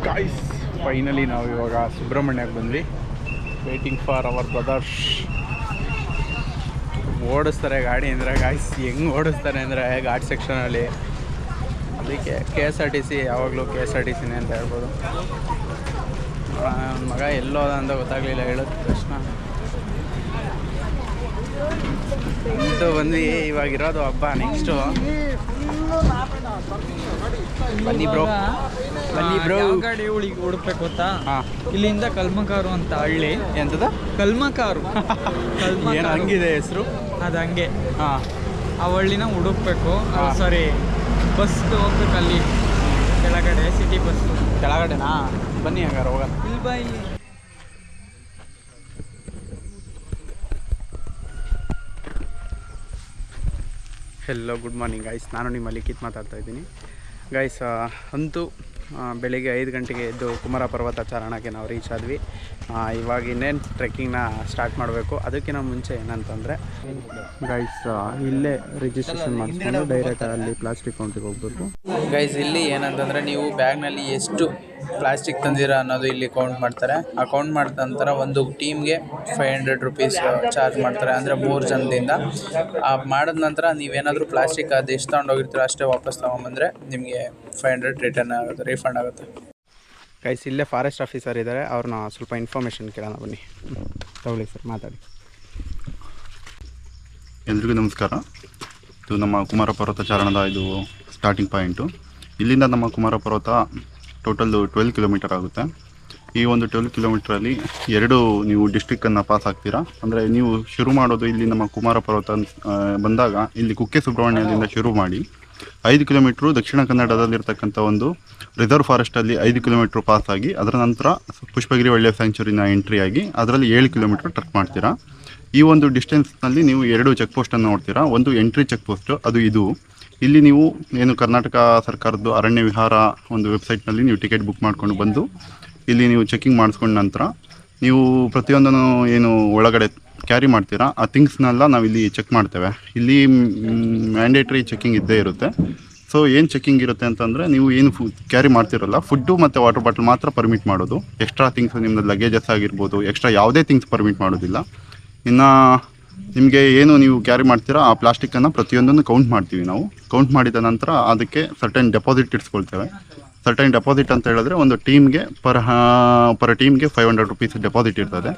Guys finally ನಾವು ಇವಾಗ ಸುಬ್ರಹ್ಮಣ್ಯಕ್ಕೆ ಬಂದ್ವಿ. Waiting for our brothers. ಓಡಿಸ್ತಾರೆ ಗಾಡಿ ಅಂದರೆ ಗಾಯ್ಸ್, ಹೆಂಗೆ ಓಡಿಸ್ತಾರೆ ಅಂದರೆ ಘಾಟ್ ಸೆಕ್ಷನಲ್ಲಿ. ಅದಕ್ಕೆ KSRTC ಯಾವಾಗಲೂ KSRTCನೇ ಅಂತ ಹೇಳ್ಬೋದು. ಮಗ ಎಲ್ಲೋದ ಅಂತ ಗೊತ್ತಾಗಲಿಲ್ಲ, ಹೇಳೋದು ಪ್ರಶ್ನ ಅಂತೂ ಬಂದ್ವಿ. ಇವಾಗಿರೋದು ಹಬ್ಬ. ನೆಕ್ಸ್ಟು ಬನ್ನಿ ಬ್ರೋ, ಬನ್ನಿ ಬ್ರೋ. ಗಾಡಿ ಹುಡುಕ್ಬೇಕು ಗೊತ್ತಾ? ಹಾಂ, ಇಲ್ಲಿಂದ ಕಲ್ಮಕಾರು ಅಂತ ಹಳ್ಳಿ. ಎಂತದ ಕಲ್ಮಕಾರು ಏನು ಹಂಗಿದೆ ಹೆಸರು? ಅದು ಹಂಗೆ. ಹಾಂ, ಆ ಹಳ್ಳಿನ ಹುಡುಕ್ಬೇಕು. ಸಾರಿ, ಬಸ್ ಹೋಗ್ಬೇಕು ಅಲ್ಲಿ ಕೆಳಗಡೆ, ಸಿಟಿ ಬಸ್ ಕೆಳಗಡೆನಾ? ಬನ್ನಿ ಹಂಗಾರೆ ಹೋಗೋಣ. ಇಲ್ಲಿ ಬಾ ಇಲ್ಲಿ. Hello, good morning guys. ನಾನು ನಿಮ್ಮ ಲಿಖಿತ್ ಮಾತಾಡ್ತಾ ಇದ್ದೀನಿ ಗೈಸ್. ಅಂತೂ ಬೆಳಿಗ್ಗೆ 5 ಗಂಟೆಗೆ ಎದ್ದು ಕುಮಾರ ಪರ್ವತ ಚಾರಣಕ್ಕೆ ನಾವು ರೀಚ್ ಆದ್ವಿ. ಇವಾಗ ಇನ್ನೇನು ಟ್ರೆಕ್ಕಿಂಗ್ನ ಸ್ಟಾರ್ಟ್ ಮಾಡಬೇಕು. ಅದಕ್ಕಿಂತ ಮುಂಚೆ ಏನಂತಂದರೆ ಗೈಸ್, ಇಲ್ಲೇ ರಿಜಿಸ್ಟ್ರೇಷನ್ ಮಾಡಿಸ್ಕೊಂಡು ಡೈರೆಕ್ಟ್ ಅಲ್ಲಿ ಪ್ಲಾಸ್ಟಿಕ್ ಕೌಂಟಿಗೆ ಹೋಗ್ಬೇಕು. ಗೈಸ್, ಇಲ್ಲಿ ಏನಂತಂದರೆ ನೀವು ಬ್ಯಾಗ್ನಲ್ಲಿ ಎಷ್ಟು ಪ್ಲಾಸ್ಟಿಕ್ ತಂದಿರ ಅನ್ನೋದು ಇಲ್ಲಿ ಕೌಂಟ್ ಮಾಡ್ತಾರೆ. ಆ ಕೌಂಟ್ ಮಾಡಿದ ನಂತರ ಒಂದು ಟೀಮ್ಗೆ 500 ರೂಪೀಸ್ ಚಾರ್ಜ್ ಮಾಡ್ತಾರೆ, ಅಂದರೆ 3 ಜನದಿಂದ. ಮಾಡಿದ ನಂತರ ನೀವೇನಾದರೂ ಪ್ಲಾಸ್ಟಿಕ್ ಅದು ಎಷ್ಟು ತೊಗೊಂಡೋಗಿರ್ತೀರೋ ಅಷ್ಟೇ ವಾಪಸ್ ತೊಗೊಂಬಂದರೆ ನಿಮಗೆ 500 ರಿಟರ್ನ್ ಆಗುತ್ತೆ, ರೀಫಂಡ್ ಆಗುತ್ತೆ. ಗೈಸ್, ಇಲ್ಲೇ ಫಾರೆಸ್ಟ್ ಆಫೀಸರ್ ಇದ್ದಾರೆ, ಅವ್ರನ್ನ ಸ್ವಲ್ಪ ಇನ್ಫಾರ್ಮೇಷನ್ ಕೇಳೋಣ ಬನ್ನಿ. ತಗೊಳ್ಳಿ ಸರ್, ಮಾತಾಡಿ. ಎಲ್ರಿಗೂ ನಮಸ್ಕಾರ. ಇದು ನಮ್ಮ ಕುಮಾರ ಪರ್ವತ ಚಾರಣದ ಇದು ಸ್ಟಾರ್ಟಿಂಗ್ ಪಾಯಿಂಟು. ಇಲ್ಲಿಂದ ನಮ್ಮ ಕುಮಾರ ಪರ್ವತ ಟೋಟಲ್ 12 ಕಿಲೋಮೀಟರ್ ಆಗುತ್ತೆ. ಈ ಒಂದು 12 ಕಿಲೋಮೀಟ್ರಲ್ಲಿ 2 ನೀವು ಡಿಸ್ಟ್ರಿಕ್ಕನ್ನು ಪಾಸ್ ಆಗ್ತೀರಾ. ಅಂದರೆ ನೀವು ಶುರು ಮಾಡೋದು ಇಲ್ಲಿ ನಮ್ಮ ಕುಮಾರ ಪರ್ವತ ಬಂದಾಗ ಇಲ್ಲಿ ಕುಕ್ಕೆ ಸುಬ್ರಹ್ಮಣ್ಯದಿಂದ ಶುರು ಮಾಡಿ 5 ಕಿಲೋಮೀಟ್ರು ದಕ್ಷಿಣ ಕನ್ನಡದಲ್ಲಿರ್ತಕ್ಕಂಥ ಒಂದು ರಿಸರ್ವ್ ಫಾರೆಸ್ಟಲ್ಲಿ 5 ಕಿಲೋಮೀಟ್ರ್ ಪಾಸ್ ಆಗಿ, ಅದರ ನಂತರ ಪುಷ್ಪಗಿರಿ ವೈಲ್ಡ್ ಸ್ಯಾಂಕ್ಚುರಿನ ಎಂಟ್ರಿ ಆಗಿ ಅದರಲ್ಲಿ 7 ಕಿಲೋಮೀಟ್ರ್ ಟ್ರೆಕ್ ಮಾಡ್ತೀರಾ. ಈ ಒಂದು ಡಿಸ್ಟೆನ್ಸ್ನಲ್ಲಿ ನೀವು 2 ಚೆಕ್ ಪೋಸ್ಟನ್ನು ನೋಡ್ತೀರಾ. ಒಂದು ಎಂಟ್ರಿ ಚೆಕ್ ಪೋಸ್ಟು, ಅದು ಇದು. ಇಲ್ಲಿ ನೀವು ಏನು ಕರ್ನಾಟಕ ಸರ್ಕಾರದ್ದು ಅರಣ್ಯ ವಿಹಾರ ಒಂದು ವೆಬ್ಸೈಟ್ನಲ್ಲಿ ನೀವು ಟಿಕೆಟ್ ಬುಕ್ ಮಾಡ್ಕೊಂಡು ಬಂದು ಇಲ್ಲಿ ನೀವು ಚೆಕಿಂಗ್ ಮಾಡಿಸ್ಕೊಂಡ ನಂತರ ನೀವು ಪ್ರತಿಯೊಂದನ್ನು ಏನು ಒಳಗಡೆ ಕ್ಯಾರಿ ಮಾಡ್ತೀರಾ ಆ ಥಿಂಗ್ಸ್ನೆಲ್ಲ ನಾವಿಲ್ಲಿ ಚೆಕ್ ಮಾಡ್ತೇವೆ. ಇಲ್ಲಿ ಮ್ಯಾಂಡೇಟ್ರಿ ಚೆಕಿಂಗ್ ಇದ್ದೇ ಇರುತ್ತೆ. ಸೊ ಏನು ಚೆಕಿಂಗ್ ಇರುತ್ತೆ ಅಂತಂದರೆ, ನೀವು ಏನು ಕ್ಯಾರಿ ಮಾಡ್ತಿರಲ್ಲ, ಫುಡ್ಡು ಮತ್ತು ವಾಟರ್ ಬಾಟಲ್ ಮಾತ್ರ ಪರ್ಮಿಟ್ ಮಾಡೋದು. ಎಕ್ಸ್ಟ್ರಾ ಥಿಂಗ್ಸ್ ನಿಮ್ಮದು ಲಗೇಜಸ್ ಆಗಿರ್ಬೋದು, ಎಕ್ಸ್ಟ್ರಾ ಯಾವುದೇ ಥಿಂಗ್ಸ್ ಪರ್ಮಿಟ್ ಮಾಡೋದಿಲ್ಲ. ಇನ್ನು ನಿಮಗೆ ಏನು ನೀವು ಕ್ಯಾರಿ ಮಾಡ್ತೀರಾ ಆ ಪ್ಲಾಸ್ಟಿಕ್ಕನ್ನು ಪ್ರತಿಯೊಂದನ್ನು ಕೌಂಟ್ ಮಾಡ್ತೀವಿ ನಾವು. ಕೌಂಟ್ ಮಾಡಿದ ನಂತರ ಅದಕ್ಕೆ ಸರ್ಟೈನ್ ಡೆಪಾಸಿಟ್ ಇಟ್ಸ್ಕೊಳ್ತೇವೆ. ಸರ್ಟೈನ್ ಡೆಪಾಸಿಟ್ ಅಂತ ಹೇಳಿದ್ರೆ ಒಂದು ಟೀಮ್ಗೆ ಪರ್ ಟೀಮ್ಗೆ 500 ರೂಪೀಸ್ ಡೆಪಾಸಿಟ್ ಇರ್ತದೆ.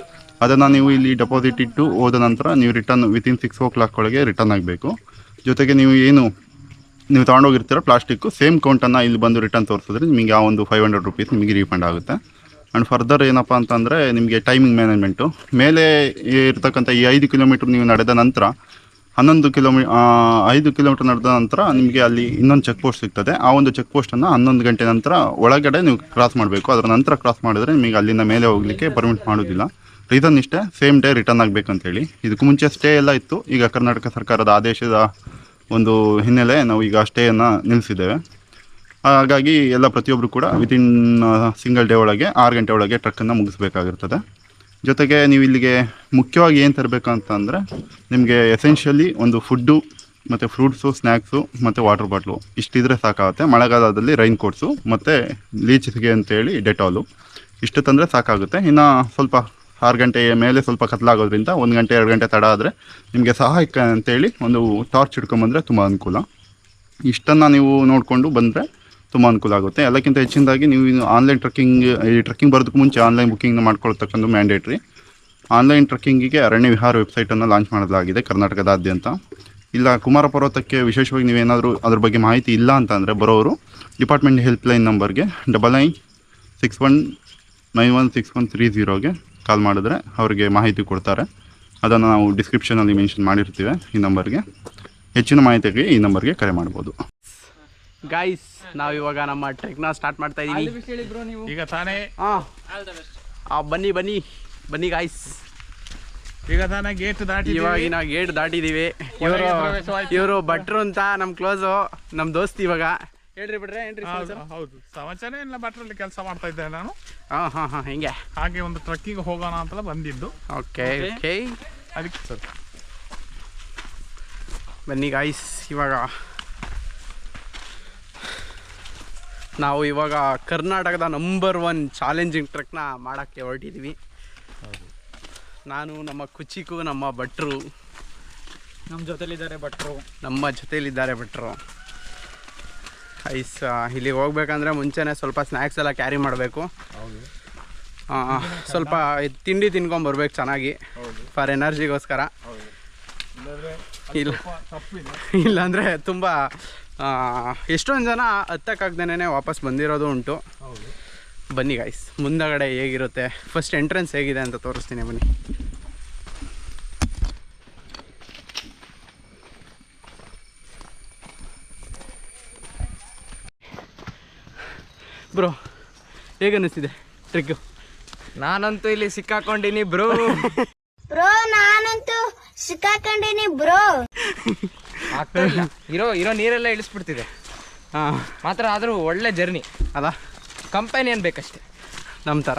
ಅದನ್ನು ನೀವು ಇಲ್ಲಿ ಡೆಪಾಸಿಟ್ ಇಟ್ಟು ಹೋದ ನಂತರ ನೀವು ರಿಟರ್ನ್ ವಿತಿನ್ 6 o'clock ಒಳಗೆ ರಿಟರ್ನ್ ಆಗಬೇಕು. ಜೊತೆಗೆ ನೀವು ತೊಗೊಂಡೋಗಿರ್ತೀರ ಪ್ಲಾಸ್ಟಿಕ್ಕು ಸೇಮ್ ಕೌಂಟನ್ನು ಇಲ್ಲಿ ಬಂದು ರಿಟರ್ನ್ ತೋರಿಸಿದ್ರೆ ನಿಮಗೆ ಆ ಒಂದು 500 ರೂಪೀಸ್ ನಿಮಗೆ ರೀಫಂಡ್ ಆಗುತ್ತೆ. ಆ್ಯಂಡ್ ಫರ್ದರ್ ಏನಪ್ಪ ಅಂತಂದರೆ ನಿಮಗೆ ಟೈಮಿಂಗ್ ಮ್ಯಾನೇಜ್ಮೆಂಟು. ಮೇಲೆ ಇರ್ತಕ್ಕಂಥ ಈ 5 ಕಿಲೋಮೀಟ್ರ್ ನೀವು ನಡೆದ ನಂತರ 5 ಕಿಲೋಮೀಟ್ರ್ ನಡೆದ ನಂತರ ನಿಮಗೆ ಅಲ್ಲಿ ಇನ್ನೊಂದು ಚೆಕ್ ಪೋಸ್ಟ್ ಸಿಗ್ತದೆ. ಆ ಒಂದು ಚೆಕ್ ಪೋಸ್ಟನ್ನು 11 ಗಂಟೆ ನಂತರ ಒಳಗಡೆ ನೀವು ಕ್ರಾಸ್ ಮಾಡಬೇಕು. ಅದರ ನಂತರ ಕ್ರಾಸ್ ಮಾಡಿದ್ರೆ ನಿಮಗೆ ಅಲ್ಲಿಂದ ಮೇಲೆ ಹೋಗಲಿಕ್ಕೆ ಪರ್ಮಿಟ್ ಮಾಡೋದಿಲ್ಲ. ರೀಸನ್ ಇಷ್ಟೇ, ಸೇಮ್ ಡೇ ರಿಟರ್ನ್ ಆಗಬೇಕಂತೇಳಿ. ಇದಕ್ಕೂ ಮುಂಚೆ ಸ್ಟೇ ಎಲ್ಲ ಇತ್ತು. ಈಗ ಕರ್ನಾಟಕ ಸರ್ಕಾರದ ಆದೇಶದ ಒಂದು ಹಿನ್ನೆಲೆ ನಾವು ಈಗ ಸ್ಟೇಯನ್ನು ನಿಲ್ಲಿಸಿದ್ದೇವೆ. ಹಾಗಾಗಿ ಎಲ್ಲ ಪ್ರತಿಯೊಬ್ಬರು ಕೂಡ ವಿತಿನ್ ಸಿಂಗಲ್ ಡೇ ಒಳಗೆ 6 ಗಂಟೆ ಒಳಗೆ ಟ್ರಕ್ಕನ್ನು ಮುಗಿಸ್ಬೇಕಾಗಿರ್ತದೆ. ಜೊತೆಗೆ ನೀವು ಇಲ್ಲಿಗೆ ಮುಖ್ಯವಾಗಿ ಏನು ತರಬೇಕಂತಂದರೆ, ನಿಮಗೆ ಎಸೆನ್ಷಿಯಲಿ ಒಂದು ಫುಡ್ಡು ಮತ್ತು ಫ್ರೂಟ್ಸು, ಸ್ನ್ಯಾಕ್ಸು ಮತ್ತು ವಾಟರ್ ಬಾಟ್ಲು ಇಷ್ಟಿದ್ರೆ ಸಾಕಾಗುತ್ತೆ. ಮಳೆಗಾಲದಲ್ಲಿ ರೈನ್ ಕೋಟ್ಸು ಮತ್ತು ಲೀಚಿಗೆ ಅಂತೇಳಿ ಡೆಟಾಲು ಇಷ್ಟು ತಂದರೆ ಸಾಕಾಗುತ್ತೆ. ಇನ್ನು ಸ್ವಲ್ಪ 6 ಗಂಟೆಯ ಮೇಲೆ ಸ್ವಲ್ಪ ಕತ್ಲಾಗೋದ್ರಿಂದ 1 ಗಂಟೆ 2 ಗಂಟೆ ತಡ ಆದರೆ ನಿಮಗೆ ಸಹಾಯಕ ಅಂತೇಳಿ ಒಂದು ಟಾರ್ಚ್ ಹಿಡ್ಕೊಂಬಂದರೆ ತುಂಬ ಅನುಕೂಲ. ಇಷ್ಟನ್ನು ನೀವು ನೋಡಿಕೊಂಡು ಬಂದರೆ ತುಂಬ ಅನುಕೂಲ ಆಗುತ್ತೆ. ಎಲ್ಲಕ್ಕಿಂತ ಹೆಚ್ಚಿನದಾಗಿ ನೀವು ಆನ್ಲೈನ್ ಟ್ರೆಕ್ಕಿಂಗ್ ಬರೋದಕ್ಕೂ ಮುಂಚೆ ಆನ್ಲೈನ್ ಬುಕ್ಕಿಂಗ್ನ ಮಾಡ್ಕೊಳ್ತಕ್ಕಂಥ ಮ್ಯಾಂಡೇಟ್ರಿ. ಆನ್ಲೈನ್ ಟ್ರೆಕ್ಕಿಂಗಿಗೆ ಅರಣ್ಯ ವಿಹಾರ ವೆಬ್ಸೈಟನ್ನು ಲಾಂಚ್ ಮಾಡಲಾಗಿದೆ ಕರ್ನಾಟಕದಾದ್ಯಂತ. ಇಲ್ಲ ಕುಮಾರ ಪರ್ವತಕ್ಕೆ ವಿಶೇಷವಾಗಿ ನೀವೇನಾದರೂ ಅದ್ರ ಬಗ್ಗೆ ಮಾಹಿತಿ ಇಲ್ಲ ಅಂತಂದರೆ ಬರೋರು ಡಿಪಾರ್ಟ್ಮೆಂಟ್ ಹೆಲ್ಪ್ಲೈನ್ ನಂಬರ್ಗೆ 9961916130ಗೆ ಕಾಲ್ ಮಾಡಿದ್ರೆ ಅವರಿಗೆ ಮಾಹಿತಿ ಕೊಡ್ತಾರೆ. ಅದನ್ನು ನಾವು ಡಿಸ್ಕ್ರಿಪ್ಷನಲ್ಲಿ ಮೆನ್ಷನ್ ಮಾಡಿರ್ತೀವಿ. ಈ ನಂಬರ್ಗೆ ಹೆಚ್ಚಿನ ಮಾಹಿತಿಗೆ ಈ ನಂಬರ್ಗೆ ಕರೆ ಮಾಡ್ಬೋದು. ಗಾಯ್ಸ್, ನಾವು ಇವಾಗ ನಮ್ಮ ಟ್ರೆಕ್ನ ಸ್ಟಾರ್ಟ್ ಮಾಡ್ತಾ ಇದ್ದೀವಿ. ಈಗ ತಾನೇ ಬನ್ನಿ ಬನ್ನಿ ಬನ್ನಿ ಗಾಯ್ಸ್. ಈಗ ತಾನೇ ಗೇಟ್ ದಾಟಿ ಇವಾಗಿನ ಗೇಟ್ ದಾಟಿದ್ದೀವಿ. ಇವರು ಭಟ್ರು ಅಂತ ನಮ್ಮ ಕ್ಲೋಸು, ನಮ್ಮ ದೋಸ್ತಿ. ಇವಾಗ ಹೇಳ್ರಿ ಬಿಡ್ರೆ ಏನ್ರಿ? ಹೌದು, ಸಮಾಚಾರ ಎಲ್ಲ ಭಟ್ರಲ್ಲಿ ಕೆಲಸ ಮಾಡ್ತಾ ಇದ್ದೆ ನಾನು. ಹಾಂ ಹೆಂಗೆ? ಹಾಗೆ ಒಂದು ಟ್ರಕ್ಕಿಂಗ್ ಹೋಗೋಣ ಅಂತ ಬಂದಿದ್ದು. ಓಕೆ ಅದಕ್ಕೆ ಸರ್ ಬನ್ನಿ ಗಾಯ್ಸ್. ಇವಾಗ ನಾವು ಇವಾಗ ಕರ್ನಾಟಕದ ನಂಬರ್ 1 ಚಾಲೆಂಜಿಂಗ್ ಟ್ರೆಕ್ನ ಮಾಡೋಕ್ಕೆ ಹೊರಟಿದ್ವಿ. ನಾನು, ನಮ್ಮ ಕುಚಿಕು, ನಮ್ಮ ಭಟ್ರು, ನಮ್ಮ ಜೊತೆಲಿದ್ದಾರೆ ಭಟ್ರು ಐಸ್. ಇಲ್ಲಿಗೆ ಹೋಗ್ಬೇಕಂದ್ರೆ ಮುಂಚೆನೇ ಸ್ವಲ್ಪ ಸ್ನ್ಯಾಕ್ಸ್ ಎಲ್ಲ ಕ್ಯಾರಿ ಮಾಡಬೇಕು. ಸ್ವಲ್ಪ ತಿಂಡಿ ತಿನ್ಕೊಂಬರ್ಬೇಕು ಚೆನ್ನಾಗಿ, ಫಾರ್ ಎನರ್ಜಿಗೋಸ್ಕರ. ಇಲ್ಲಾಂದರೆ ತುಂಬ ಎಷ್ಟೊಂದು ಜನ ಹತ್ತಕ್ಕಾಗ್ದೇನೆ ವಾಪಸ್ ಬಂದಿರೋದು ಉಂಟು. ಬನ್ನಿ ಗಾಯ್ಸ್, ಮುಂದಗಡೆ ಹೇಗಿರುತ್ತೆ, ಫಸ್ಟ್ ಎಂಟ್ರೆನ್ಸ್ ಹೇಗಿದೆ ಅಂತ ತೋರಿಸ್ತೀನಿ ಬನ್ನಿ. ಬ್ರೋ ಹೇಗೆ ಅನ್ನಿಸ್ತಿದೆ ಟ್ರಿಕ್ಕು? ನಾನಂತೂ ಇಲ್ಲಿ ಸಿಕ್ಕಾಕೊಂಡಿನಿ ಬ್ರೋ. ನಾನಂತೂ ಸಿಕ್ಕಾಕೊಂಡಿನಿ ಬ್ರೋ. ಆಗ್ತಾ ಇಲ್ಲ, ಇರೋ ನೀರೆಲ್ಲ ಇಳಿಸ್ಬಿಡ್ತಿದೆ. ಮಾತ್ರ ಆದರೂ ಒಳ್ಳೆ ಜರ್ನಿ ಅಲ್ಲ, ಕಂಪನಿ ಅನ್ಬೇಕಷ್ಟೆ. ನಮ್ಮ ಥರ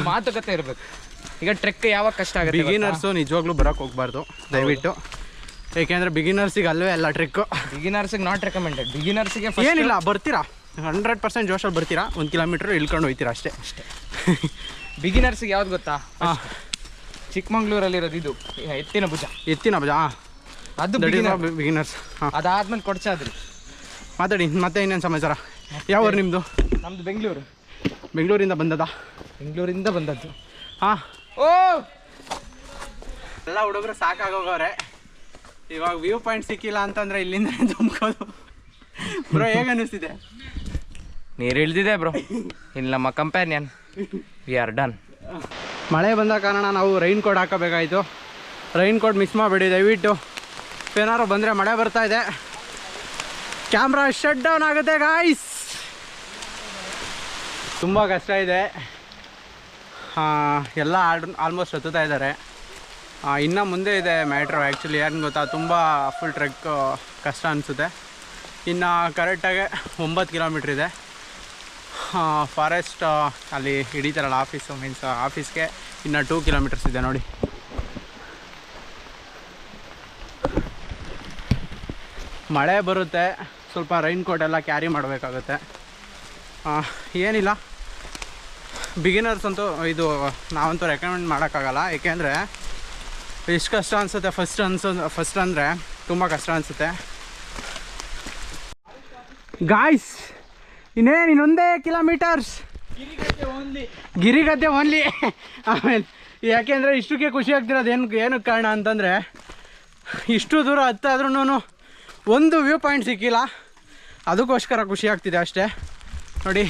ಮಾತುಕತೆ ಇರಬೇಕು. ಈಗ ಟ್ರೆಕ್ ಯಾವಾಗ ಕಷ್ಟ ಆಗುತ್ತೆ, ಬಿಗಿನರ್ಸು ನಿಜವಾಗ್ಲೂ ಬರೋಕ್ಕೆ ಹೋಗ್ಬಾರ್ದು ದಯವಿಟ್ಟು. ಏಕೆಂದರೆ ಬಿಗಿನರ್ಸಿಗೆ ಅಲ್ವೇ ಅಲ್ಲ ಟ್ರೆಕ್ಕು. ಬಿಗಿನರ್ಸಿಗೆ ನಾಟ್ ರೆಕಮೆಂಡೆಡ್. ಬಿಗಿನರ್ಸಿಗೆ ಏನಿಲ್ಲ, ಬರ್ತೀರಾ 100% ಜೋಶಲ್ಲಿ ಬರ್ತೀರಾ, 1 ಕಿಲೋಮೀಟ್ರ್ ಇಳ್ಕೊಂಡು ಹೋಗ್ತೀರಾ ಅಷ್ಟೇ. ಬಿಗಿನರ್ಸಿಗೆ ಯಾವ್ದು ಗೊತ್ತಾ? ಚಿಕ್ಕಮಂಗ್ಳೂರಲ್ಲಿರೋದು ಇದು ಎತ್ತಿನ ಭುಜ. ಅದು ಬಿಗಿನರ್ಸ್. ಅದಾದ್ಮೇಲೆ ಕೊಡ್ಚಾದ್ರಿ. ಮಾತಾಡಿ ಮತ್ತೆ ಇನ್ನೇನು ಸಮಾಚಾರ? ಯಾವ ಊರು ನಿಮ್ಮದು? ನಮ್ಮದು ಬೆಂಗಳೂರು. ಬೆಂಗಳೂರಿಂದ ಬಂದದ್ದು. ಹಾಂ, ಓ ಎಲ್ಲ ಹುಡುಗರು ಸಾಕಾಗೋಗವ್ರೆ. ಇವಾಗ ವ್ಯೂ ಪಾಯಿಂಟ್ ಸಿಕ್ಕಿಲ್ಲ ಅಂತಂದರೆ ಇಲ್ಲಿಂದ ತುಂಬ್ಕೋದು. ಬ್ರೋ ಹೇಗೆ ಅನ್ನಿಸ್ತಿದೆ? ನೀರು ಇಳ್ದಿದೆ ಬ್ರೋ. ಇಲ್ಲಿ ನಮ್ಮ ಕಂಪ್ಯಾನಿಯನ್ ವಿ ಆರ್ ಡನ್. ಮಳೆ ಬಂದ ಕಾರಣ ನಾವು ರೈನ್ ಕೋಟ್ ಹಾಕೋಬೇಕಾಯಿತು. ರೈನ್ ಕೋಟ್ ಮಿಸ್ ಮಾಡಬೇಡಿ ದಯವಿಟ್ಟು. ಏನಾದ್ರು ಬಂದರೆ ಮಳೆ ಬರ್ತಾ ಇದೆ, ಕ್ಯಾಮ್ರಾ ಶಟ್ ಡೌನ್ ಆಗುತ್ತೆ ಗಾಯ್ಸ್. ತುಂಬ ಕಷ್ಟ ಇದೆ. ಎಲ್ಲ ಆಲ್ಮೋಸ್ಟ್ ಹತ್ತುತ್ತಾ ಇದ್ದಾರೆ. ಇನ್ನು ಮುಂದೆ ಇದೆ ಮ್ಯಾಟ್ರು. ಆ್ಯಕ್ಚುಲಿ ಏನು ಗೊತ್ತಾ, ತುಂಬ ಫುಲ್ ಟ್ರೆಕ್ ಕಷ್ಟ ಅನಿಸುತ್ತೆ. ಇನ್ನು ಕರೆಕ್ಟಾಗಿ 9 ಕಿಲೋಮೀಟ್ರ್ ಇದೆ. ಫಾರೆಸ್ಟ್ ಅಲ್ಲಿ ಹಿಡಿತಾರಲ್ಲ ಆಫೀಸು, ಮೀನ್ಸ್ ಆಫೀಸ್ಗೆ ಇನ್ನು 2 ಕಿಲೋಮೀಟರ್ಸ್ ಇದೆ ನೋಡಿ. ಮಳೆ ಬರುತ್ತೆ, ಸ್ವಲ್ಪ ರೈನ್ ಕೋಟ್ ಎಲ್ಲ ಕ್ಯಾರಿ ಮಾಡಬೇಕಾಗುತ್ತೆ. ಏನಿಲ್ಲ, ಬಿಗಿನರ್ಸ್ ಅಂತೂ ಇದು ನಾವಂತೂ ರೆಕಮೆಂಡ್ ಮಾಡೋಕ್ಕಾಗಲ್ಲ. ಏಕೆಂದರೆ ಎಷ್ಟು ಕಷ್ಟ ಅನಿಸುತ್ತೆ ಫಸ್ಟ್ ಅಂದರೆ ತುಂಬ ಕಷ್ಟ ಅನಿಸುತ್ತೆ ಗಾಯ್ಸ್. ಇನ್ನೊಂದೇ ಕಿಲೋಮೀಟರ್ಸ್ ಗಿರಿಗದ್ದೆ ಓನ್ಲಿ. ಆಮೇಲೆ ಯಾಕೆಂದರೆ ಇಷ್ಟಕ್ಕೆ ಖುಷಿ ಆಗ್ತಿರೋದು ಏನಕ್ಕೆ ಕಾರಣ ಅಂತಂದರೆ, ಇಷ್ಟು ದೂರ ಹತ್ತಾದ್ರೂ ಒಂದು ವ್ಯೂ ಪಾಯಿಂಟ್ ಸಿಕ್ಕಿಲ್ಲ. ಅದಕ್ಕೋಸ್ಕರ ಖುಷಿ ಆಗ್ತಿದೆ ಅಷ್ಟೇ. ನೋಡಿ,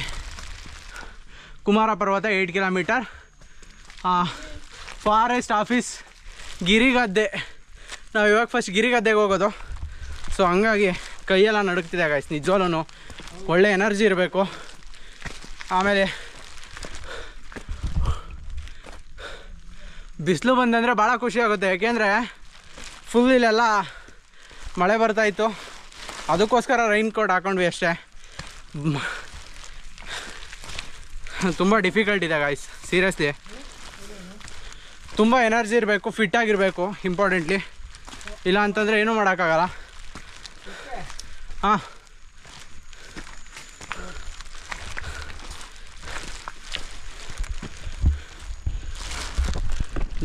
ಕುಮಾರ ಪರ್ವತ 8 ಕಿಲೋಮೀಟರ್, ಫಾರೆಸ್ಟ್ ಆಫೀಸ್, ಗಿರಿಗದ್ದೆ. ನಾವು ಇವಾಗ ಫಸ್ಟ್ ಗಿರಿಗದ್ದೆಗೆ ಹೋಗೋದು. ಸೊ ಹಂಗಾಗಿ ಕೈಯೆಲ್ಲ ನಡುಗ್ತಿದೆ ಗಾಯ್ಸ್. ನಿಜವಾಗ್ಲೂ ಒಳ್ಳೆ ಎನರ್ಜಿ ಇರಬೇಕು. ಆಮೇಲೆ ಬಿಸಿಲು ಬಂದಂದರೆ ಭಾಳ ಖುಷಿ ಆಗುತ್ತೆ. ಯಾಕೆಂದರೆ ಫುಲ್ ಇಲ್ಲೆಲ್ಲ ಮಳೆ ಬರ್ತಾಯಿತ್ತು, ಅದಕ್ಕೋಸ್ಕರ ರೈನ್ ಕೋಟ್ ಹಾಕೊಂಡ್ವಿ ಅಷ್ಟೇ. ತುಂಬ ಡಿಫಿಕಲ್ಟ್ ಇದೆ ಗಾಯ್ಸ್, ಸೀರಿಯಸ್ಲಿ. ತುಂಬ ಎನರ್ಜಿ ಇರಬೇಕು, ಫಿಟ್ಟಾಗಿರಬೇಕು ಇಂಪಾರ್ಟೆಂಟ್ಲಿ. ಇಲ್ಲ ಅಂತಂದರೆ ಏನೂ ಮಾಡೋಕ್ಕಾಗಲ್ಲ. ಹಾಂ,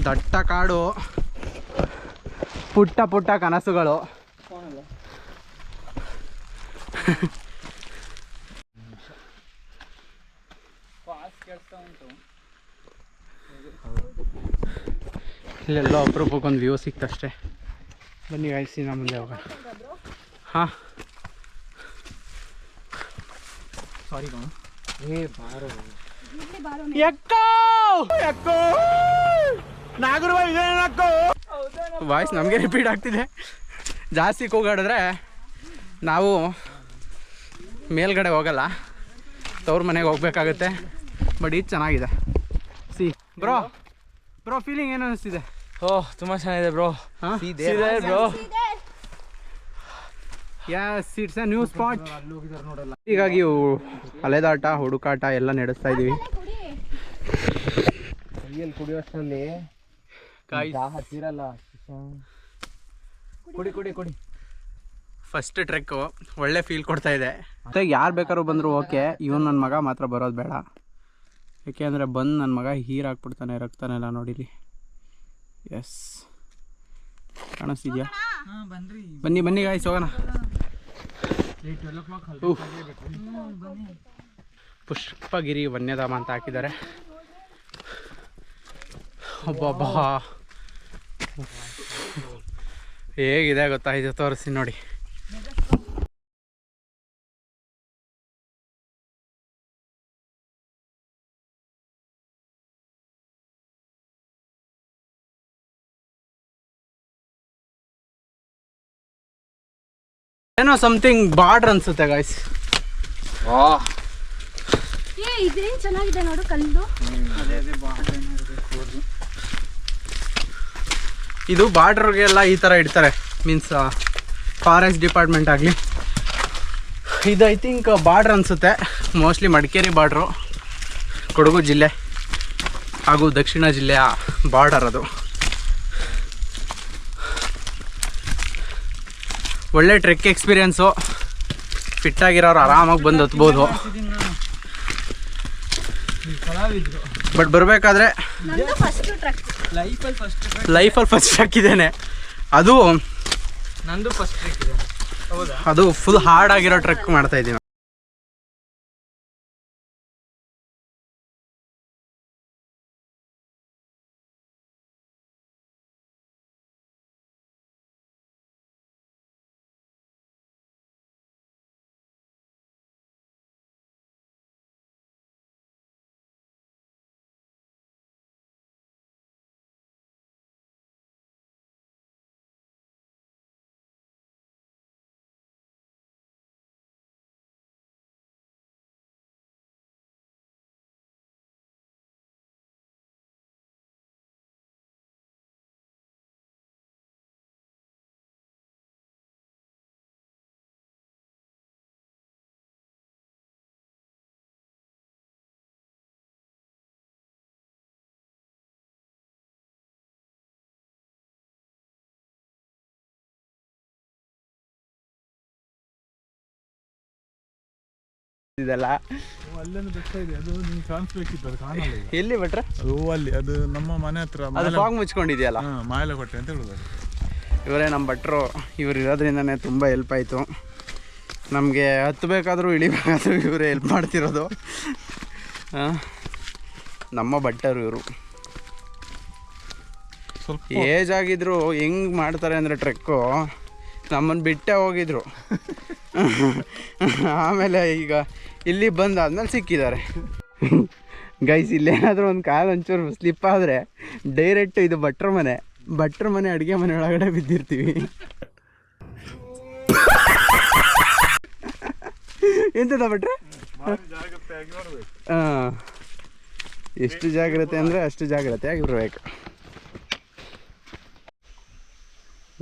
ದಟ್ಟ ಕಾಡು, ಪುಟ್ಟ ಪುಟ್ಟ ಕನಸುಗಳು. ಇಲ್ಲೆಲ್ಲೋ ಅಪರೂಪಕ್ಕೊಂದು ವ್ಯೂ ಸಿಕ್ತಷ್ಟೇ. ಬನ್ನಿ ಗಾಯ್ಸಿ, ನಾ ಮುಂದೆ ಹೋಗೋಣ. ಹಾಂ, ಸಾರಿ ಕಣ. ವಾಯ್ಸ್ ನಮಗೆ ರಿಪೀಟ್ ಆಗ್ತಿದೆ. ಜಾಸ್ತಿ ಕೂಗಾಡಿದ್ರೆ ನಾವು ಮೇಲ್ಗಡೆ ಹೋಗಲ್ಲ, ತವ್ರ ಮನೆಗೆ ಹೋಗ್ಬೇಕಾಗತ್ತೆ. ಬಟ್ ಇದು ಚೆನ್ನಾಗಿದೆ. ಬ್ರೋ ಫೀಲಿಂಗ್ ಏನು ಅನಿಸ್ತಿದೆ? ತುಂಬ ಚೆನ್ನಾಗಿದೆ bro. Bro yes, it's a new spot. ಹೀಗಾಗಿ ಅಲೆದಾಟ, ಹುಡುಕಾಟ ಎಲ್ಲ ನಡೆಸ್ತಾ ಇದ್ದೀವಿ. ಕುಡಿಯೋಷ್ಟರಲ್ಲಿ ಹತ್ತಿರಲ್ಲ. ಕುಡಿ ಫಸ್ಟ್ ಟ್ರೆಕ್ಕು ಒಳ್ಳೆ ಫೀಲ್ ಕೊಡ್ತಾ ಇದೆ. ಮತ್ತು ಯಾರು ಬೇಕಾದ್ರೂ ಬಂದರೂ ಓಕೆ, ಇವನು ನನ್ನ ಮಗ ಮಾತ್ರ ಬರೋದು ಬೇಡ. ಏಕೆಂದರೆ ಬಂದು ನನ್ನ ಮಗ ಹೀರಾಕ್ಬಿಡ್ತಾನೆ, ರಕ್ತಾನೆಲ್ಲ ನೋಡಿರಿ. ಎಸ್, ಕಾಣಿಸ್ತಿದ್ಯಾ? ಬನ್ನಿ ಬನ್ನಿ ಗಾಯ್ಸ್, ಹೋಗೋಣ. ಪುಷ್ಪಗಿರಿ ವನ್ಯಧಾಮ ಅಂತ ಹಾಕಿದ್ದಾರೆ. ಒಬ್ಬೊಬ್ಬ ಹೇಗಿದೆ ಗೊತ್ತಾ, ಇದು ತೋರಿಸಿ ನೋಡಿ. ಏನೋ ಸಮಥಿಂಗ್ ಬಾರ್ಡರ್ ಅನ್ಸುತ್ತೆ ಗಾಯ್ಸ್. ಇದೇನ್ ಚೆನ್ನಾಗಿದೆ ನೋಡು ಕಲ್ಲು. ಇದು ಬಾರ್ಡ್ರಿಗೆಲ್ಲ ಈ ಥರ ಇಡ್ತಾರೆ, ಮೀನ್ಸ್ ಫಾರೆಸ್ಟ್ ಡಿಪಾರ್ಟ್ಮೆಂಟ್ ಆಗಲಿ. ಇದು ಐ ಥಿಂಕ್ ಬಾರ್ಡ್ರ್ ಅನಿಸುತ್ತೆ, ಮೋಸ್ಟ್ಲಿ ಮಡಿಕೇರಿ ಬಾರ್ಡ್ರು, ಕೊಡಗು ಜಿಲ್ಲೆ ಹಾಗೂ ದಕ್ಷಿಣ ಜಿಲ್ಲೆಯ ಬಾರ್ಡರ್ ಅದು. ಒಳ್ಳೆ ಟ್ರೆಕ್ ಎಕ್ಸ್ಪೀರಿಯೆನ್ಸು, ಫಿಟ್ಟಾಗಿರೋರು ಆರಾಮಾಗಿ ಬಂದು ಹತ್ಬೋದು. ಬಟ್ ಬರಬೇಕಾದ್ರೆ ಲೈಫಲ್ಲಿ ಫಸ್ಟ್ ಟ್ರೆಕ್ ಇದ್ದೇನೆ, ಅದು ನಂದು ಫಸ್ಟ್ ಟ್ರೆಕ್ ಇದೆ. ಹೌದಾ? ಅದು ಫುಲ್ ಹಾರ್ಡ್ ಆಗಿರೋ ಟ್ರೆಕ್ ಮಾಡ್ತಾ ಇದ್ದೀನಿ. ಇದೆಲ್ಲ ಅಲ್ಲೊಂದು ಬೆಟ್ಟ ಇದೆ, ಅದು ನಿಮ್ಗೆ ಕಾಣಿಸ್ಬೇಕಿತ್ತು, ಅದು ಕಾಣಲ್ಲ ಈಗ. ಎಲ್ಲಿ ಬಿಟ್ರೆ ಅದು ಅಲ್ಲಿ, ಅದು ನಮ್ಮ ಮನೆ ಹತ್ರ ಅದು ಫಾಗ್ ಮುಚ್ಕೊಂಡಿದೆಯಲ್ಲ, ಮಾಯಲಕೋಟೆ ಅಂತ ಹೇಳುದು. ಇವರೇ ನಮ್ಮ ಭಟ್ರು. ಇವ್ರು ಇರೋದ್ರಿಂದನೇ ತುಂಬ ಹೆಲ್ಪ್ ಆಯಿತು ನಮಗೆ. ಹತ್ತಬೇಕಾದ್ರೂ ಇಳಿಬೇಕಾದ್ರೂ ಇವರೇ ಹೆಲ್ಪ್ ಮಾಡ್ತಿರೋದು. ನಮ್ಮ ಭಟ್ಟರು ಇವರು. ಸ್ವಲ್ಪ ಏಜ್ ಆಗಿದ್ರು ಹೆಂಗೆ ಮಾಡ್ತಾರೆ ಅಂದರೆ ಟ್ರೆಕ್ಕು, ನಮ್ಮನ್ನು ಬಿಟ್ಟೇ ಹೋಗಿದ್ರು. ಆಮೇಲೆ ಈಗ ಇಲ್ಲಿ ಬಂದಾದ್ಮೇಲೆ ಸಿಕ್ಕಿದ್ದಾರೆ. ಗೈಸ್, ಇಲ್ಲೇನಾದರೂ ಒಂದು ಕಾಲು ಒಂಚೂರು ಸ್ಲಿಪ್ ಆದರೆ ಡೈರೆಕ್ಟ್ ಇದು ಭಟ್ರ ಮನೆ ಅಡುಗೆ ಮನೆ ಒಳಗಡೆ ಬಿದ್ದಿರ್ತೀವಿ. ಎಂತದ ಭಟ್ರೆ? ಹಾಂ, ಎಷ್ಟು ಜಾಗ್ರತೆ ಅಂದರೆ ಅಷ್ಟು ಜಾಗ್ರತೆ ಆಗಿರ್ಬೇಕು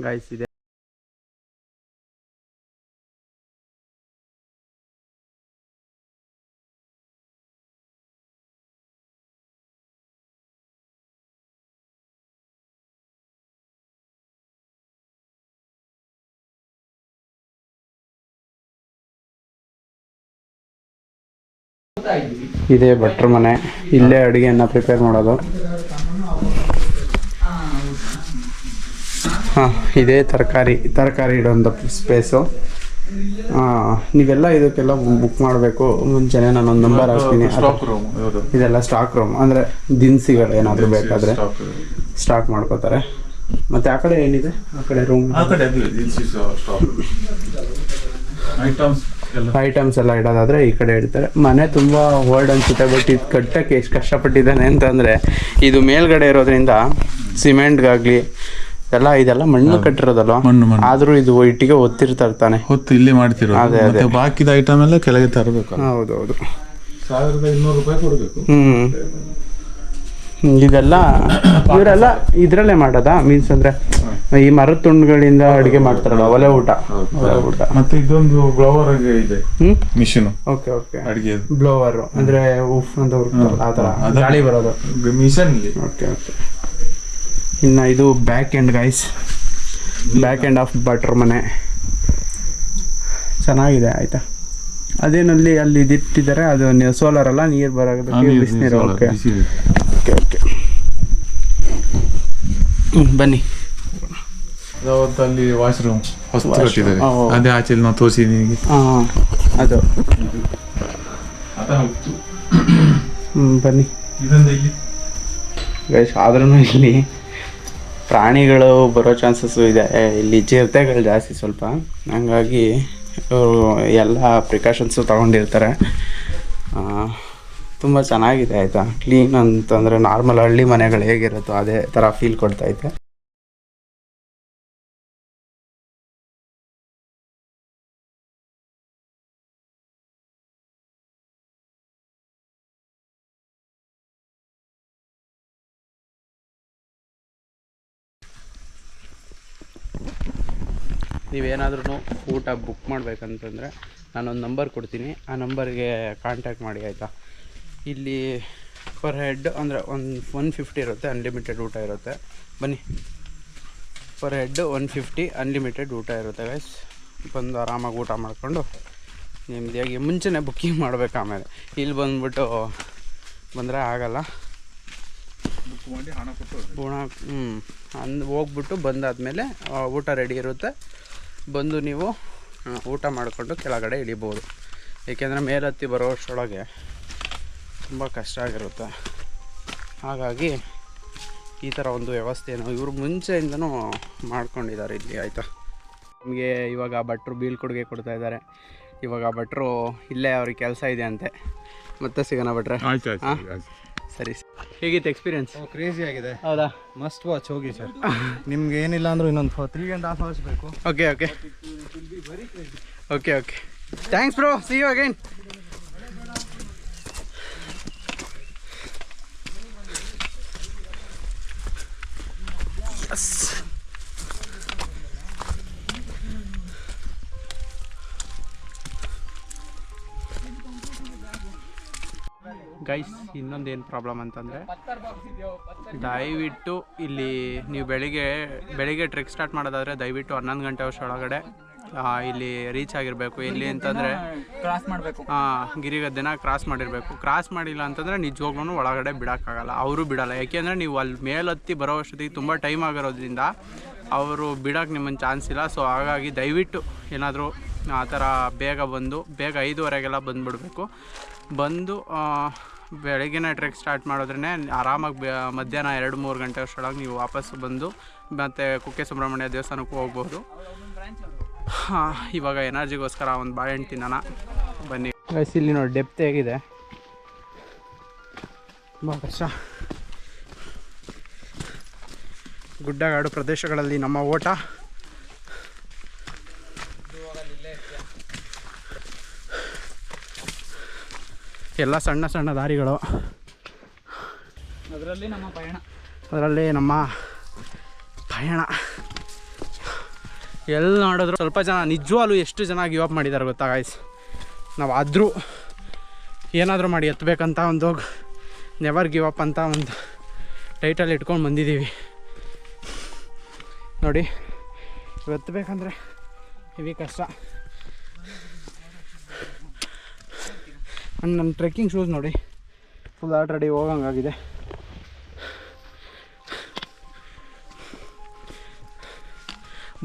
ಗೈಸ್. ಇದೆ ಇದೇ ಭಟ್ರ ಮನೆ, ಇಲ್ಲೇ ಅಡುಗೆಯನ್ನು ಪ್ರಿಪೇರ್ ಮಾಡೋದು. ಹಾಂ, ಇದೇ ತರಕಾರಿ ಇಡೋಂಥ ಸ್ಪೇಸು. ನೀವೆಲ್ಲ ಇದಕ್ಕೆಲ್ಲ ಬುಕ್ ಮಾಡಬೇಕು ಮುಂಚೆನೇ. ನಾನೊಂದು ನಂಬರ್ ಹಾಕ್ತೀನಿ. ಇದೆಲ್ಲ ಸ್ಟಾಕ್ ರೂಮ್, ಅಂದರೆ ದಿನಸಿಗಳು ಏನಾದರೂ ಬೇಕಾದರೆ ಸ್ಟಾಕ್ ಮಾಡ್ಕೋತಾರೆ. ಮತ್ತು ಆ ಕಡೆ ಏನಿದೆ, ಆ ಕಡೆ ರೂಮ್ ಐಟಮ್ಸ್ ಎಲ್ಲ ಇಡೋದಾದರೆ ಈ ಕಡೆ ಇಡ್ತಾರೆ. ಮನೆ ತುಂಬ ಓಲ್ಡ್ ಅನ್ಸುತ್ತೆ, ಬಟ್ ಇದು ಕಟ್ಟಕ್ಕೆ ಎಷ್ಟು ಕಷ್ಟಪಟ್ಟಿದ್ದಾನೆ ಅಂತಂದರೆ, ಇದು ಮೇಲ್ಗಡೆ ಇರೋದ್ರಿಂದ ಸಿಮೆಂಟ್ಗಾಗಲಿ ಇದೆಲ್ಲ ಮಣ್ಣು ಕಟ್ಟಿರೋದಲ್ಲ, ಆದರೂ ಇದು ಇಟ್ಟಿಗೆ ಒತ್ತಿರ್ತಾರೆ ತಾನೆ, ಹೊತ್ತು ಇಲ್ಲಿ ಮಾಡ್ತಿರೋ. ಅದೇ ಬಾಕಿದ ಐಟಮ್ ಎಲ್ಲ ಕೆಳಗೆ ತರಬೇಕು. ಹೌದೌದು, 1200 ರೂಪಾಯಿ ಕೊಡಬೇಕು. ಇದೆಲ್ಲ ಇವರೆಲ್ಲ ಇದರಲ್ಲೇ ಮಾಡೋದಾ? ಮೀನ್ಸ್ ಅಂದರೆ ಈ ಮರದ ತುಂಡುಗಳಿಂದ ಅಡುಗೆ ಮಾಡ್ತಾರಲ್ಲ, ಒಲೆ ಊಟ. ಮತ್ತೆ ಇದೊಂದು ಬ್ಲೋವರ್ ಇದೆ ಮಿಷಿನ್. ಓಕೆ ಓಕೆ, ಅಡಿಗೆ ಬ್ಲೋವರ್ ಅಂದರೆ ಉಫ್ ಅಂತ ಹುಡುಕ್ತಾರಲ್ಲ, ಆ ಥರ ಗಾಳಿ ಬರೋದು ಮಿಷನ್. Okay okay. ಇನ್ನು ಇದು back end guys, back end of ಭಟ್ರ ಮನೆ. ಚೆನ್ನಾಗಿದೆ ಆಯಿತಾ. ಅದೇನಲ್ಲಿ ಅಲ್ಲಿ ಇದಿಟ್ಟಿದ್ದಾರೆ, ಅದು ಸೋಲಾರ್ ಅಲ್ಲ, ನೀರು ಬರೋದಕ್ಕೆ ಬಿಸಿನೀರು. ಓಕೆ ಓಕೆ ಓಕೆ ಬನ್ನಿ. ಅಲ್ಲಿ ವಾಶ್ರೂಮ್ ಹೊಸ ಕಟ್ಟಿದ್ದಾರೆ, ಓ. ಅದೇ ಆಚೆ ನಾವು ತೋರಿಸಿ ನಿಮಗೆ. ಹಾಂ ಅದು ಬನ್ನಿ ಇದೊಂದು ಇಲ್ಲಿ ಗೈಸ್. ಆದ್ರೂ ಇಲ್ಲಿ ಪ್ರಾಣಿಗಳು ಬರೋ ಚಾನ್ಸಸ್ಸು ಇದೆ. ಇಲ್ಲಿ ಚಿರತೆಗಳು ಜಾಸ್ತಿ ಸ್ವಲ್ಪ, ಹಂಗಾಗಿ ಇವರು ಎಲ್ಲ ಪ್ರಿಕಾಷನ್ಸು ತೊಗೊಂಡಿರ್ತಾರೆ. ತುಂಬ ಚೆನ್ನಾಗಿದೆ ಆಯಿತಾ. ಕ್ಲೀನ್ ಅಂತಂದರೆ ನಾರ್ಮಲ್ ಹಳ್ಳಿ ಮನೆಗಳು ಹೇಗಿರುತ್ತೋ ಅದೇ ಥರ ಫೀಲ್ ಕೊಡ್ತೈತೆ. ನೀವೇನಾದ್ರೂ ಊಟ ಬುಕ್ ಮಾಡಬೇಕಂತಂದರೆ ನಾನೊಂದು ನಂಬರ್ ಕೊಡ್ತೀನಿ, ಆ ನಂಬರ್ಗೆ ಕಾಂಟ್ಯಾಕ್ಟ್ ಮಾಡಿ ಆಯಿತಾ. ಇಲ್ಲಿ ಪರ್ ಹೆಡ್ ಅಂದರೆ 150 ಇರುತ್ತೆ, ಅನ್ಲಿಮಿಟೆಡ್ ಊಟ ಇರುತ್ತೆ. ಬನ್ನಿ, ಪರ್ ಹೆಡ್ 150 ಅನ್ಲಿಮಿಟೆಡ್ ಊಟ ಇರುತ್ತೆ ಗೈಸ್. ಬಂದು ಆರಾಮಾಗಿ ಊಟ ಮಾಡಿಕೊಂಡು ನಿಮ್ಮದಾಗಿ ಮುಂಚೆನೇ ಬುಕ್ಕಿಂಗ್ ಮಾಡಬೇಕು. ಆಮೇಲೆ ಇಲ್ಲಿ ಬಂದುಬಿಟ್ಟು ಬಂದರೆ ಆಗಲ್ಲ. ಹೋಗ್ಬಿಟ್ಟು ಬಂದಾದಮೇಲೆ ಊಟ ರೆಡಿ ಇರುತ್ತೆ, ಬಂದು ನೀವು ಊಟ ಮಾಡಿಕೊಂಡು ಕೆಳಗಡೆ ಇಳಿಬೋದು. ಏಕೆಂದರೆ ಮೇಲತ್ತಿ ಬರೋಷ್ಟರೊಳಗೆ ತುಂಬ ಕಷ್ಟ ಆಗಿರುತ್ತೆ. ಹಾಗಾಗಿ ಈ ಥರ ಒಂದು ವ್ಯವಸ್ಥೆಯನ್ನು ಇವರು ಮುಂಚೆಯಿಂದನೂ ಮಾಡ್ಕೊಂಡಿದ್ದಾರೆ ಇಲ್ಲಿ ಆಯಿತಾ. ನಮಗೆ ಇವಾಗ ಭಟ್ರು ಬೀಳ್ಕೊಡುಗೆ ಕೊಡ್ತಾಯಿದ್ದಾರೆ. ಇವಾಗ ಭಟ್ರು ಇಲ್ಲೇ ಅವ್ರಿಗೆ ಕೆಲಸ ಇದೆ ಅಂತೆ. ಮತ್ತೆ ಸಿಗೋಣ ಭಟ್ರೆ. ಹಾಂ ಸರಿ. ಹೇಗಿತ್ತು ಎಕ್ಸ್ಪೀರಿಯನ್ಸ್? ಕ್ರೇಜಿ ಆಗಿದೆ. ಹೌದಾ? ಮಸ್ಟ್ ವಾಚ್, ಹೋಗಿ ಸರ್. ನಿಮ್ಗೆ ಏನಿಲ್ಲ ಅಂದರೂ ಇನ್ನೊಂದು 3.5 hours ಬೇಕು. Okay okay okay okay thanks bro, see you again. Yes guys, ಇನ್ನೊಂದೇನು ಪ್ರಾಬ್ಲಮ್ ಅಂತಂದರೆ, ದಯವಿಟ್ಟು ಇಲ್ಲಿ ನೀವು ಬೆಳಿಗ್ಗೆ ಟ್ರೆಕ್ ಸ್ಟಾರ್ಟ್ ಮಾಡೋದಾದರೆ ದಯವಿಟ್ಟು 11 ಗಂಟೆ ಅಷ್ಟರೊಳಗಡೆ ಇಲ್ಲಿ ರೀಚ್ ಆಗಿರಬೇಕು. ಎಲ್ಲಿ ಅಂತಂದರೆ ಕ್ರಾಸ್ ಮಾಡಬೇಕು, ಗಿರಿಗದ್ದೆನ ಕ್ರಾಸ್ ಮಾಡಿರಬೇಕು. ಕ್ರಾಸ್ ಮಾಡಿಲ್ಲ ಅಂತಂದರೆ ನಿಜವಾಗ್ಲೂ ಒಳಗಡೆ ಬಿಡೋಕ್ಕಾಗಲ್ಲ, ಅವರು ಬಿಡೋಲ್ಲ. ಯಾಕೆಂದರೆ ನೀವು ಅಲ್ಲಿ ಮೇಲತ್ತಿ ಬರೋ ಅಷ್ಟೊತ್ತಿಗೆ ತುಂಬ ಟೈಮ್ ಆಗಿರೋದ್ರಿಂದ ಅವರು ಬಿಡೋಕ್ಕೆ ನಿಮ್ಮನ್ನು ಚಾನ್ಸ್ ಇಲ್ಲ. ಸೊ ಹಾಗಾಗಿ ದಯವಿಟ್ಟು ಏನಾದರೂ ಆ ಥರ ಬೇಗ 5:15 ಬಂದುಬಿಡಬೇಕು. ಬಂದು ಬೆಳಗ್ಗೆನೇ ಟ್ರೆಕ್ ಸ್ಟಾರ್ಟ್ ಮಾಡಿದ್ರೇ ಆರಾಮಾಗಿ ಮಧ್ಯಾಹ್ನ 2-3 ಗಂಟೆ ಅಷ್ಟರೊಳಗೆ ನೀವು ವಾಪಸ್ಸು ಬಂದು ಮತ್ತು ಕುಕ್ಕೆ ಸುಬ್ರಹ್ಮಣ್ಯ ದೇವಸ್ಥಾನಕ್ಕೂ ಹೋಗ್ಬೋದು. ಇವಾಗ ಎನರ್ಜಿಗೋಸ್ಕರ ಒಂದು ಬಾಳೆಹಣ್ಣು ತಿನ್ನೋಣ ಬನ್ನಿ. ಇಲ್ಲಿ ನೋಡಿ ಡೆಪ್ತ್ ಹೇಗಿದೆ, ತುಂಬ ಕಷ್ಟ. ಗುಡ್ಡಗಾಡು ಪ್ರದೇಶಗಳಲ್ಲಿ ನಮ್ಮ ಓಟ. ಎಲ್ಲ ಸಣ್ಣ ಸಣ್ಣ ದಾರಿಗಳು, ಅದರಲ್ಲಿ ನಮ್ಮ ಪಯಣ. ಎಲ್ಲಿ ನೋಡಿದ್ರು ಸ್ವಲ್ಪ ಜನ ನಿಜವಾಗ್ಲೂ ಎಷ್ಟು ಜನ ಗಿವ್ ಅಪ್ ಮಾಡಿದ್ದಾರೆ ಗೊತ್ತಾ ಗಾಯ್ಸ್. ನಾವು ಆದರೂ ಏನಾದರೂ ಮಾಡಿ ಎತ್ತಬೇಕಂತ ಒಂದು ನೆವರ್ ಗಿವ್ ಅಪ್ ಅಂತ ಒಂದು ಟೈಟಲ್ ಇಟ್ಕೊಂಡು ಬಂದಿದ್ದೀವಿ ನೋಡಿ. ಎತ್ತಬೇಕಂದ್ರೆ ಹೆವಿ ಕಷ್ಟ. ನನ್ನ ಟ್ರೆಕ್ಕಿಂಗ್ ಶೂಸ್ ನೋಡಿ ಫುಲ್ ಆಲ್ರೆಡಿ ಹೋಗಂಗಾಗಿದೆ.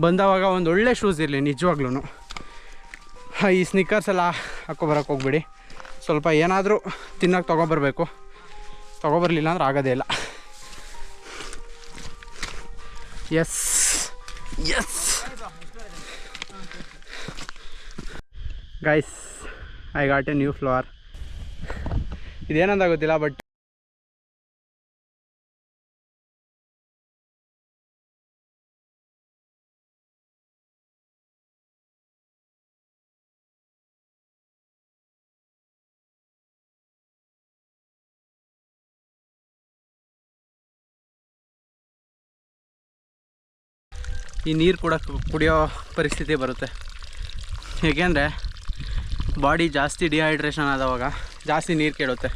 ಬಂದವಾಗ ಒಂದು ಒಳ್ಳೆ ಶೂಸ್ ಇರಲಿ ನಿಜವಾಗ್ಲೂ. ಈ ಸ್ನಿಕ್ಕರ್ಸ್ ಎಲ್ಲ ಹಾಕೊಬರಕ್ಕೆ ಹೋಗ್ಬಿಡಿ. ಸ್ವಲ್ಪ ಏನಾದರೂ ತಿನ್ನೋಕೆ ತೊಗೊಬರ್ಬೇಕು, ತೊಗೊಬರ್ಲಿಲ್ಲ ಅಂದ್ರೆ ಆಗೋದೇ ಇಲ್ಲ. Yes yes guys, I got a new flower. ಇದೇನಂತ ಗೊತ್ತಿಲ್ಲ, ಬಟ್ ಈ ನೀರು ಕೂಡ ಕುಡಿಯೋ ಪರಿಸ್ಥಿತಿ ಬರುತ್ತೆ. ಏಕೆಂದರೆ ಬಾಡಿ ಜಾಸ್ತಿ ಡಿಹೈಡ್ರೇಷನ್ ಆದವಾಗ ಜಾಸ್ತಿ ನೀರು ಕೇಳುತ್ತೆ.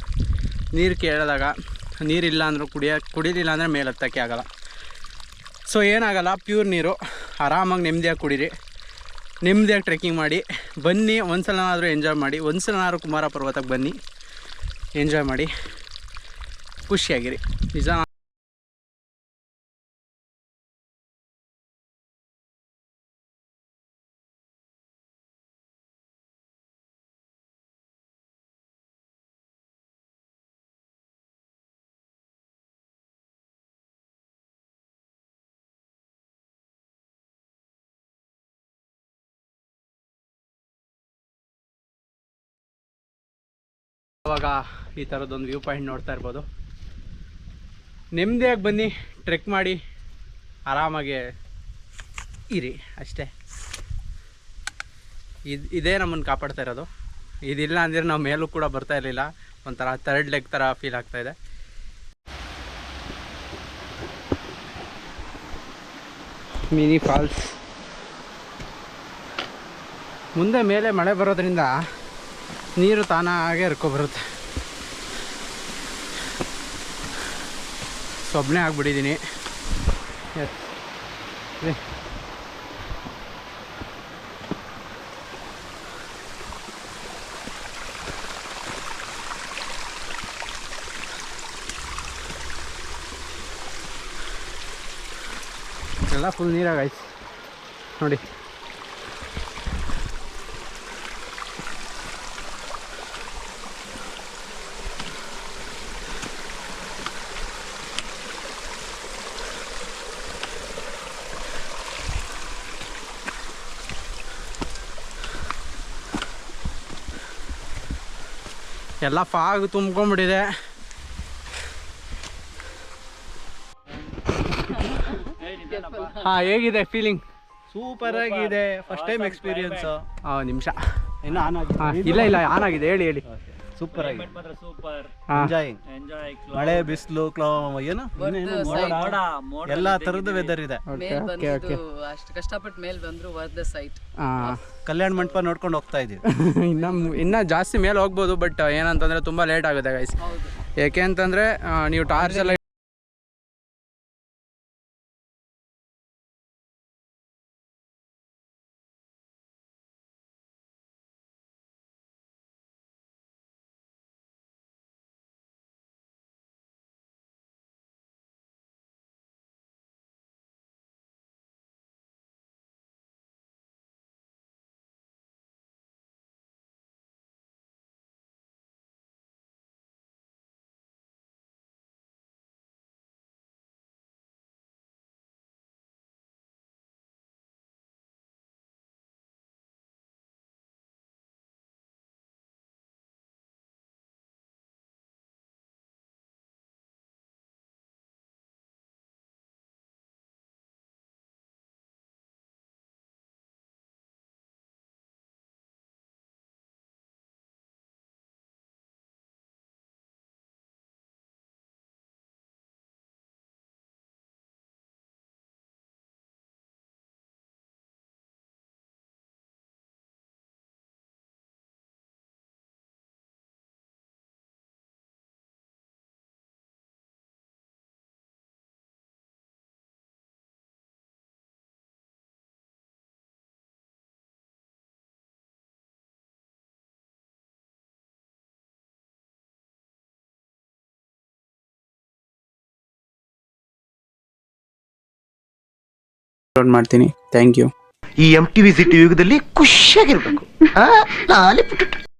ನೀರು ಕೇಳಿದಾಗ ನೀರಿಲ್ಲ ಅಂದರೂ ಕುಡಿಲಿಲ್ಲ ಅಂದರೆ ಮೇಲೆ ಹತ್ತಕ್ಕೆ ಆಗೋಲ್ಲ. ಸೊ ಏನಾಗಲ್ಲ, ಪ್ಯೂರ್ ನೀರು ಆರಾಮಾಗಿ ನೆಮ್ಮದಿಯಾಗಿ ಕುಡೀರಿ. ನೆಮ್ಮದಿಯಾಗಿ ಟ್ರೆಕ್ಕಿಂಗ್ ಮಾಡಿ ಬನ್ನಿ. ಒಂದ್ಸಲನಾದರೂ ಎಂಜಾಯ್ ಮಾಡಿ, ಒಂದ್ಸಲನಾದ್ರೂ ಕುಮಾರ ಪರ್ವತಕ್ಕೆ ಬನ್ನಿ, ಎಂಜಾಯ್ ಮಾಡಿ, ಖುಷಿಯಾಗಿರಿ. ನಿಜ ಅವಾಗ ಈ ಥರದ್ದೊಂದು ವ್ಯೂ ಪಾಯಿಂಟ್ ನೋಡ್ತಾ ಇರ್ಬೋದು. ನೆಮ್ಮದಿಯಾಗಿ ಬನ್ನಿ, ಟ್ರೆಕ್ ಮಾಡಿ, ಆರಾಮಾಗಿ ಇರಿ ಅಷ್ಟೇ. ಇದೇ ನಮ್ಮನ್ನು ಕಾಪಾಡ್ತಾ ಇರೋದು. ಇದಿಲ್ಲ ಅಂದರೆ ನಾವು ಮೇಲೂ ಕೂಡ ಬರ್ತಾ ಇರಲಿಲ್ಲ. ಒಂಥರ ಥರ್ಡ್ ಲೆಗ್ ಥರ ಫೀಲ್ ಆಗ್ತಾಯಿದೆ. ಮಿನಿ ಫಾಲ್ಸ್ ಮುಂದೆ ಮೇಲೆ ಮಳೆ ಬರೋದ್ರಿಂದ ನೀರು ತಾನಾಗೆ ಹರ್ಕೊಬರುತ್ತೆ. ಸೊಬ್ಬನೆ ಆಗ್ಬಿಟ್ಟಿದ್ದೀನಿ. ಎಸ್ ಎಲ್ಲ ಫುಲ್ ನೀರಾಗೈತೆ ನೋಡಿ. ಎಲ್ಲ ಫಾಗ್ ತುಂಬ್ಕೊಂಡ್ಬಿಟ್ಟಿದೆ. ಹೇಗಿದೆ ಫೀಲಿಂಗ್? ಸೂಪರ್ ಆಗಿದೆ. First time experience. ನಿಮಿಷ ಇನ್ನು ಆನ್ ಆಗಿದೆ. ಇಲ್ಲ ಆನಾಗಿದೆ. ಹೇಳಿ ಸೂಪರ್ ಆಗಿದೆ. ಎಂಜಾಯಿಂಗ್. ಮಳೆ, ಬಿಸಿಲು, ಏನು ಎಲ್ಲಾ ತರದ ವೆದರ್ ಇದೆ. ಅಷ್ಟು ಕಷ್ಟಪಟ್ಟು ಮೇಲ್ ಬಂದ್ರು worth the site. Kalyana Mantapa ನೋಡ್ಕೊಂಡು ಹೋಗ್ತಾ ಇದೀವಿ. ಇನ್ನ ಜಾಸ್ತಿ ಮೇಲೆ ಹೋಗ್ಬೋದು, ಬಟ್ ಏನಂತಂದ್ರೆ ತುಂಬಾ ಲೇಟ್ ಆಗುತ್ತೆ ಗೈಸ್. ಯಾಕೆ ಅಂತಂದ್ರೆ ನೀವು ಟಾರ್ಚ್ ಎಲ್ಲ ಮಾಡ್ತೀನಿ. Thank you. ಈ MTV ಸಿಟಿ ಯುಗದಲ್ಲಿ ಖುಷಿಯಾಗಿರ್ಬೇಕು.